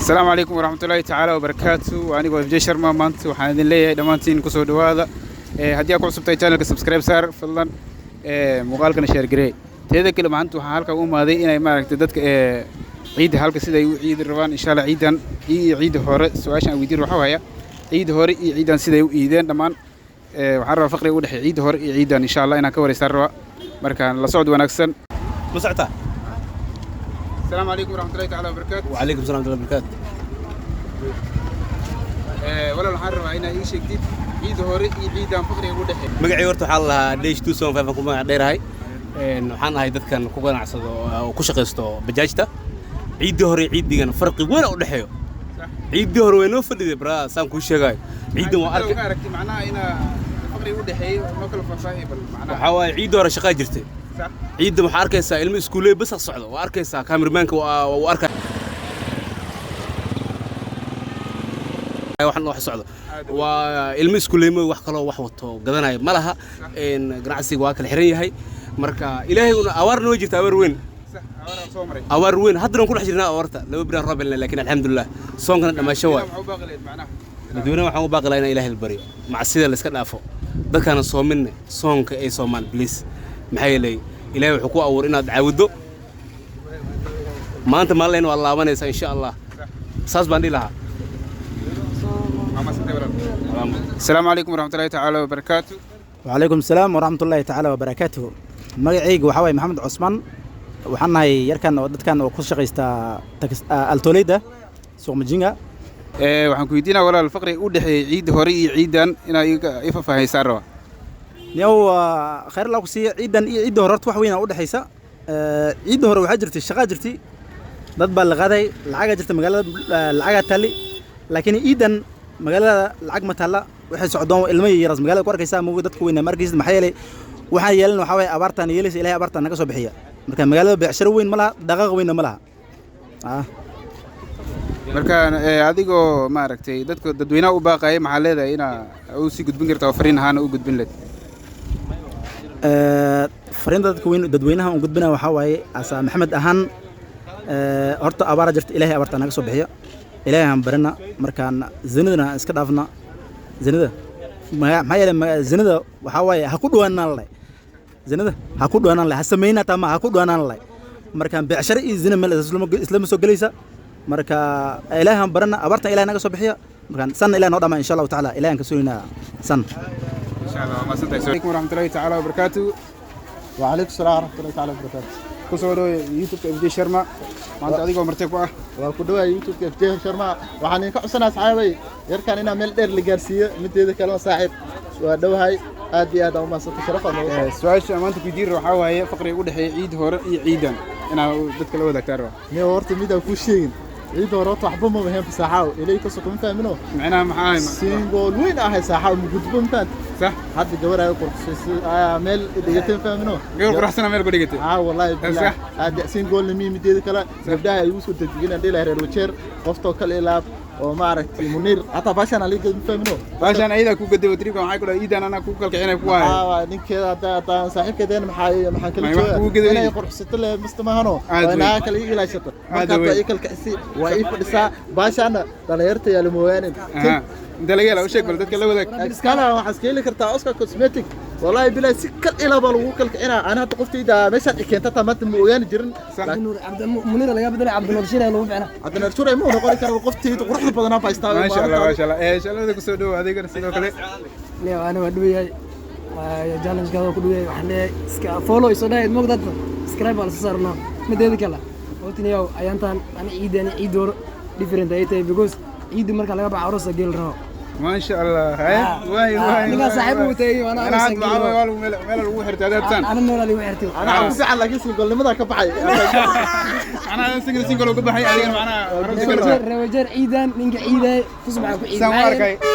السلام عليكم ورحمة الله تعالى وبركاته وأنا قوي في شرما مانت وحنا لي دمانتين كسود هذا هدي أكون سبتاي channel كسبسكرايب صار فضلا مقال كنا شير جري تهذا كل ما أنتوا حالك هذه إنا ما ركتدت عيد حالك سيدا عيد الروان إن شاء الله عيدا عيد هور سواء ويدير وحوايا عيد هور عيدا سيدا عيدين دمان وحرر فقري وده عيد هور عيدا إن شاء الله إنا كوري سروا مركان لصعد ونكسن مسعته. السلام عليكم ورحمة الله تعالى وبركاته. وعليكم السلام ورحمة الله وبركاته. ولا الحرب عينا إيش جديد عيد هوري عيد عم فقري وده مقعي ورت حالها ليش توسون فيفكم ما دير هاي إنه حنا هاي دتكن كوبان عصد وكشقيستو بجاجته عيد هوري عيد دينا فرق وين ودحيو عيد هوري وين فدي برا سان كو شيغاي عيد ما أركت معناها هنا فقري ودحيو ما كل فصاحي بالمعنى حوا عيد هوري شقاي جرتي عيد ما أركيسا علم إسكولي بس الصعدة وأركيسا كاميرمانك وأركي waxaan wax socdo waa ilmo iskuuleeyay wax kale wax wato gadanay malaha in ganacsiga waa kala xiran yahay marka ilaahay una awaar noo jirta awaar weyn awaar weyn haddana ku dhex jirnaa awaarta laba bilaan roob leh laakiin alxamdulillah soonkana dhamasho waay dadweynaha waxaan u baaqi lahaynaa ilaahay la bariyo macsida la iska dhaafo dadkana soominne soonka ay soomaan please maxay yeelay ilaahay wuxuu ku awoor inaad caawdo maanta maaleen waa laabanaysa insha Allah saas baan dhilaha السلام عليكم ورحمة الله تعالى وبركاته. وعليكم السلام ورحمة الله تعالى وبركاته. مجيء وحوي محمد عثمان وحنا يركن ودت كان وكل شقيستا التوليدة سوق مجينجا. وحنا كويدينا ولا الفقر يقول عيد هوري عيدا إن يفهم هاي سارة. نيو خير الله كسي عيدا عيد هورت وحوينا أود حيسا عيد هور وحجرتي الشقاجرتي ضد بالغداي العجة مجال العجة تالي لكن عيدا magaalada lacag ma taala waxay socdaan ilmo yaras magaalada ku arkaysa ma dadku weyn markiis maxay yeelay waxa yeelan waxa way abaartan yeelaysa ilaahay abaartan naga soo bixiya marka magaalada beecsharo weyn ma laha dhaqaaq weyn ma laha marka adigoo ma aragtay dadweynaha u baaqay maxaa leedahay ina uu si gudbin kartaa fariin ahaan u gudbin leed fariinta dadweynaha u gudbina waxa way asa maxamed ahaan horta abaar jirta ilaahay abaartan naga soo bixiya إلهي هم برنا مركان زندنا إسكتافنا زنده ما يلا زنده وحواي هكودو أنا الله زنده هكودو أنا الله هسمينا تما هكودو أنا الله مركان بعشر زنا مل إسلام سوقليسا مركا إلهي هم برنا أبرت إلهي نجس بحيا مركان سن إلهي نقدم إن شاء الله تعالى إلهي كسرنا سن إن شاء الله ما سنتي عليكم ورحمة الله تعالى وبركاته وعليكم السلام ورحمة الله تعالى وبركاته كسروا يوتيوب FJ شرما ما أنت أديكوا مرتكوا وكدوا يوتيوب FJ شرما وحنا كأسنا أصحابي يركن هنا ملدر لجارسية مثل كلام صاحب ودوا هاي أدي هذا وما ستشرف الله سؤال ما أنت كدير روحوا هي فقرة يقول عيد هور عيدا أنا بتكلم هذا كاروا نورت ميدا كوشين عيد هورات وحبهم مهم في ساحة إلي كسكون فاهمينه معناها معاي سينجول وين أهل ساحة موجود بمتان صح حد جوار يقول ميل دقيقتين فاهمينه يقول رحسنا ميل قديقتين والله صح هذا سينجول لمي مدير كلا نبدأ يوسف تجينا ديلا هيروتشير قفتو كلا إلاب وما عرفت منير حتى باشان عليك فاهمينه باشان أيدا كوك قدي وتريكو معاك ولا إيدا أنا كوك كالكعينة كواي نك هذا صاحب كده محا كل شيء أنا يقول حسيت له مستمهانه وأنا كل إيه لا شطر هذا يأكل كأسي وإيه فرسا باشان دليرت يا الموانين دليل أو شيء بردت كلا وذاك إسكالا وحسكي لك كرتا أوسكا كوسمتيك والله بلا سكر إلى بالوكل أنا تقفتي إذا مشان كنت تمت مويان جرن عبد منير اللي قبل عبد النور لو فعلا عبد النور مو نقول كانوا وقفتي تروح بدنا بايستاوي ما شاء الله ما شاء الله إيه شاء الله ذيك سودو هذيك السودو كله ليه أنا ودوي جالس كذا كدوي وحنا فولو يصير مقدر سكرايب على صارنا مدير كلا قلت لي يو أيانتان أنا عيد دور ديفرنت أيتي بيجوز عيد مركز لقى بعروسة جيل راو ما شاء الله هاي واي أنا صاحبه تي وأنا عاد معاه مال الوحرت هذا تان أنا من اللي وحرتي أنا أبغى على جسمي قال لي ماذا كبحي أنا سينجل وكبحي عليه معنا رجال عيدان نيجي عيدة تصبح عيد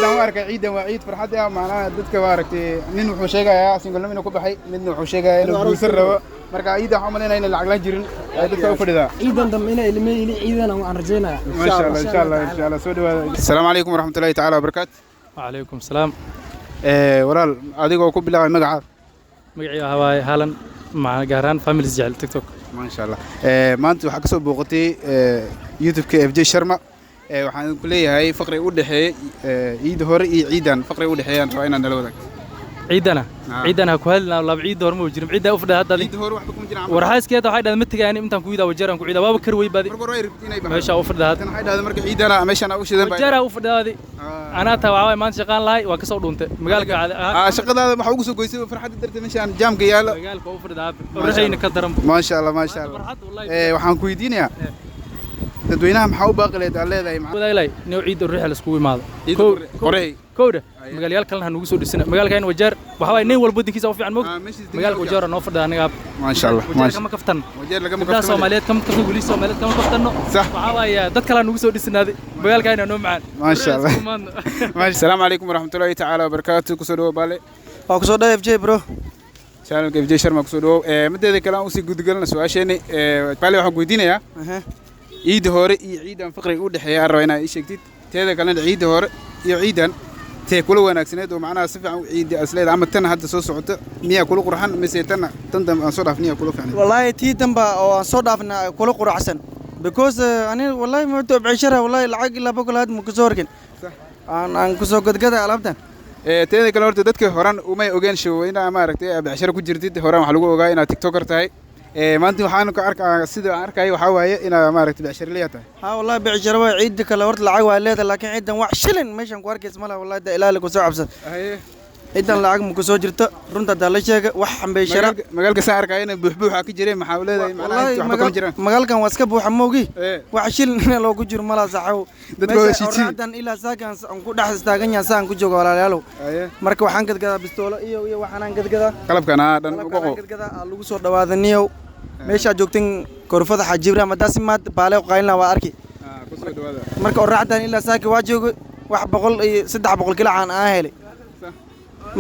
سوارك عيد وعيد فرحة يا معنا ضد كوارك من وحشيجا يا سينجل منه كبحي من وحشيجا إنه بيسر مركا عيدة حملنا إن العقلان جيرن ضد كوفر ذا عيدان ضمنا اللي ما يلي عيدان أنا رجينا ما شاء الله إن شاء الله إن شاء الله سودوا السلام عليكم ورحمة الله تعالى وبركاته وعليكم السلام walaal adigoo ku bilaabay magaca magacii hawaay halan ma gaaraan families jecel tiktok ma sha Allah maanta waxa ka soo booqatay youtube ka FJ Sharma waxaan ku leeyahay faqri u dhaxeeyay ciid hore iyo ciidan faqri u dhaxeeyaan rabaa inaan nala wadaag ciidana ha ku hadlina laba ciid hore ma jirin ciida u fadhida hadda ciid hore waxba kuma jiraan warxaaskeeda waxay dhahday ma tagaani intaan ku yidaa wajaran ku ciida waaba kar way baadi marka hore inay meesha u fadhida tan waxay dhahday marka ciidana meeshan u shidan wajara u fadhidaadi ana taa waxa maanta shaqaan lahay waa ka soo dhuuntay magaalka shaqadaada waxa ugu soo goysay farxadda darteed meeshan jaamka yaalo magaalka u fadhidaa ruuxayna ka daran ma sha Allah waxaan ku weydiinayaa dadweynaha maxaa u baaqi leedahay wadaylay inuu ciid ruux la isku imaado kowda magaalada kalena nagu soo dhisana magaalka in wajar waxa way nin walba dinkiisa u fiican moog magaalka wajar noo fadhiya anaga ma sha Allah kama kaftan wajar laga kaftan Soomaaliyeed kama kaftan wali Soomaaliyeed kama kaftano waxa way dad kale nagu soo dhisanaaday magaalka ina noo macaan ma sha Allah assalaamu alaykum warahmatullahi ta'ala wabarakatuh kusoo dhaw baale waa kusoo dhaw FJ bro channelka FJ Sharma kusoo dhaw mideeda kale aan u sii gudgalna su'aasheeni baale waxaan weydiinayaa ciid hore iyo ciidan faqriga u dhaxeeya aan rabaa inaad ii sheegtid teeda kalena ciid hore iyo ciidan tee kula wanaagsaneed oo macnaha si fiican u ciidi asleed ama tan hadda soo socota miyaa kula qurxan mise tan dambe aan soo dhaafniya kula fiicnay wallahi tii damba oo aan soo dhaafna kula qurxan because ani wallahi ma too bicishara wallahi lacag ila boqolaad ma kusoo horkin aan kusoo gadgada alaabtan teeda kale horta dadka horan uma ogeen showayna maaragtay bicishara ku jirtid horan waxa lagu ogaa inaad tiktoker tahay maanta waxaan ka arkaa sida aan arkay waxa waaye inaad maaragtay bicishara leeyahay ha wallahi bicishara waa ciid kale horta lacag waa leedahay laakiin ciidan wax shilin meeshan ku arkays malaha wallahi da ilaali ku soo cabsan ciidan lacag ma ku soo jirto runta da la sheega wax bicishara magaalka saan arkay in buuxbuuxa ka jiray maxaa leedahay macnaha magaalkan waa iska buuxa moogi wax shilin loogu jiro malaha saxaw dadkooda shiitin ilaa saakan aan ku dhax istaagan yahay saan ku joogo walaalayaalow marka waxaan gadgadaa bistoolo iyo waxaan gadgadaa qalabkan dhan ugu qo gadgadaa lagu soo dhawaadaniyo meesha joogtin korfada xajibra madaasi maad baale qaylna waa arki marka oraacdan ilaa saaki waa joogo wax 300 kilo aan helay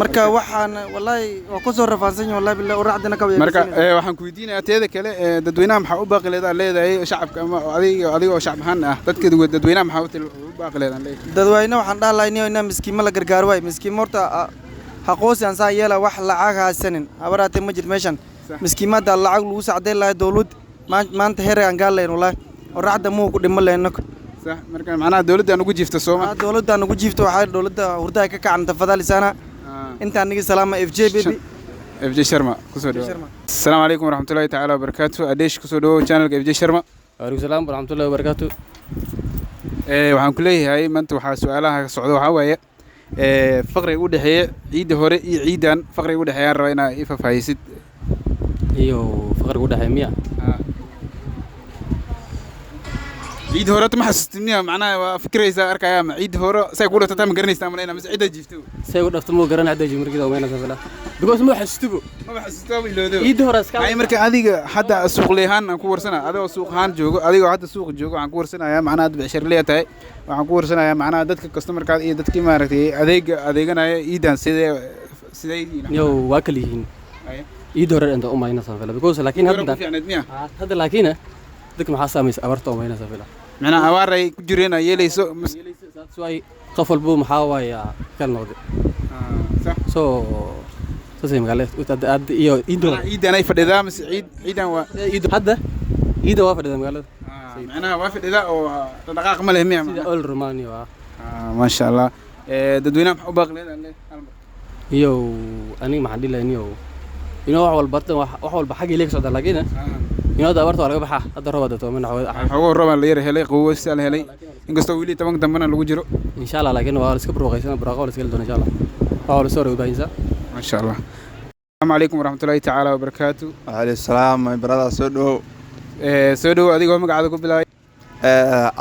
marka waxaan wallahi waa ku soo rafaansan wallahi billahi oraacdana ka weeyay marka waxaan ku weydiinayaa teeda kale dadweynaha maxaa u baaqi leedahay shacabka ama adiga oo shacab ahaan ah dadka dadweynaha maxaa u baaqi leedahay dadweynaha waxaan dhaalaynaa in miskiin la gargaar way miskiin horta haqoos aan saa yeela wax lacag haasanin abaraatay ma jir meeshan miskiimada lacag lagu sacday lahay dawlad maanta heer aan gaaleen wallahi oraacda muu ku dhimo leeyno sax marka macnaha dawladda ugu jiifto Soomaa dawladda ugu jiifto waxa dawladda hurdaa ka kacanta fadalisana inta aniga salaama FJ baby FJ Sharma kusoo dhaw assalaamu alaykum warahmatullahi ta'ala wabarakatuh adeesh kusoo dhaw channelka FJ Sharma waalaikum salaam warahmatullahi wabarakatuh waxaan ku leeyahay maanta waxa su'aalaha ka socda waxa waaye faqriga u dhaxeeya ciid hore iyo ciidan faqriga u dhaxeeya rabaa inaad i faahfaahisid iyo faqriga u dhaxeeya miya ciid hore ma xasuustinniya macnaha waa fikraysa arkaya ma ciid hore say ku dhaftaa ma garanaysaa ma mise ciid jiifto say u dhafto ma garan hadda jimirkida oo meena safala because ma xasuusto iloodo ciid hore iska ay marka adiga hadda suuq leeyahan aan ku warsana adigoo suuq ahaan joogo adigoo hadda suuq joogo waxaan ku warsanayaa macnaha dad bicishar leeyahay waxaan ku warsanayaa macnaha dadka customerka iyo dadkii maaragtay adeeganaya ciidan sidee yo waa kala yihiin ciid hore inta u mayna safala because laakiin hadda laakiin dadka maxaa saameeyay abarta oo mayna safala macnaha awaaray ku jireen yeelayso su'ay qof walba maxaa waaya kala noqday so sasay magaalada aad iyo ciidan ay fadhidaa mise ciidan waa hadda waa fadhidaa magaalada macnaha waa fadhidaa oo dhaqaaq ma leh miya sida all Romania ma sha Allah dadweynaha maxaa u baaqi leedahay iyo aniga maxaan dhilayn iyo wax walba xaq ilaa ka socda laakiin da abarta laga baxaa hadda roob dadto ma xogo roob la yar helay qawow sal helay inkastoo wili 10 dambana lagu jiro insha Allah laakiin waa iska barwaaqaysan barwaaqo la iska doon insha Allah waa la soo reebaysa ma sha Allah assalaamu alaykum warahmatullahi ta'ala wabarakatuh wa alaykum salaam my brother soo dhaw adigoo magacaada ku bilaabay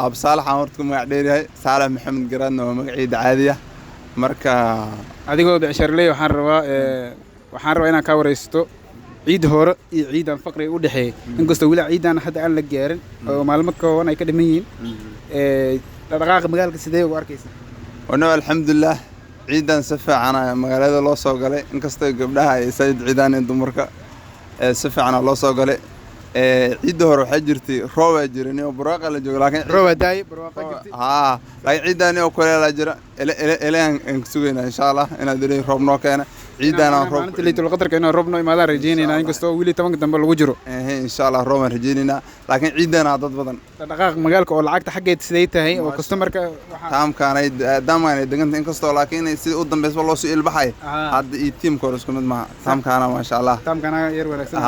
ab Saalax aan horta magac dheerahay Saalax Maxamed Garan oo magaciisa caadiya marka adigoo bicishar waxaan rabaa inaan ka wareysto ciid hore iyo ciidan faqriga u dhaxeeyay inkastoo wili ciidan hadda aan la gaarin oo maalmo kooban ay ka dhiman yihiin dhaqaaqa magaalka sidee ugu arkaysaa wana alxamdulillah ciidan si fiican magaalada loo soo galay inkastoo gabdhaha ay sayid ciidan dumarka si fiican loo soo galay ciid hore waxa jirtay roob jirin oo barwaaqo la joogo laakiin roob daay barwaaqo jirtay laakiin ciidan oo kale la jira elaan aan sugayna insha Allah inaad ilaahay roob noo keena ciidana roob maalinta liitul qadarka inaan roob noo imaadaan rajeynayna inkastoo wili 10 dambe lagu jiro insha Allah roob aan rajeynayna laakiin ciidana dad badan dhaqaaq magaalka oo lacagta xageed sidee tahay oo customerka taamkaanay daamaan deganta inkastoo laakiin sidii u dambeysba loo soo ilbaxay hadda iyo teamkooda isku mid maaha taamkaana ma sha Allah taamkaana yar wanaagsan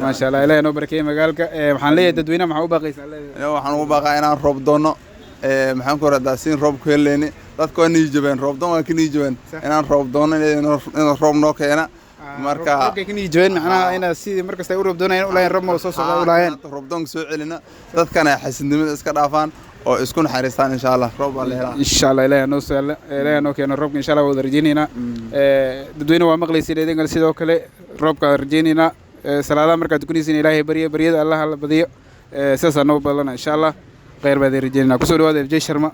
ma sha Allah ilaahay noo barakeeyo magaalka waxaan leeyahay dadweynaha maxaa u baaqaysaa leeyahay waxaan ugu baaqaa inaan roob doono maxaan ku radaa siin roob ku heleeni dadku waa niijabeen roob doon waa ka niijabeen inaan roob doono inaan roob noo keena marka roobka ka niijabeen macnaha inaa sidii markasta u roob doonayeen u lahayn roob ma soo socda u lahayn roob doon soo celina dadkana xasidnimada iska dhaafaan oo isku naxariistaan insha Allah roob baa la helaa insha Allah ilaahay noo saala ilaahay noo keeno roobka insha Allah wada rajeynayna dadweynaha waa maqlaysiin idinka sidoo kale roobka rajeynayna salaadaha markaad tukanaysiin ilaahay baryada Allah la badiyo sidaas noo balana insha Allah khayr baad rajeynayna ku soo dhawaada FJ Sharma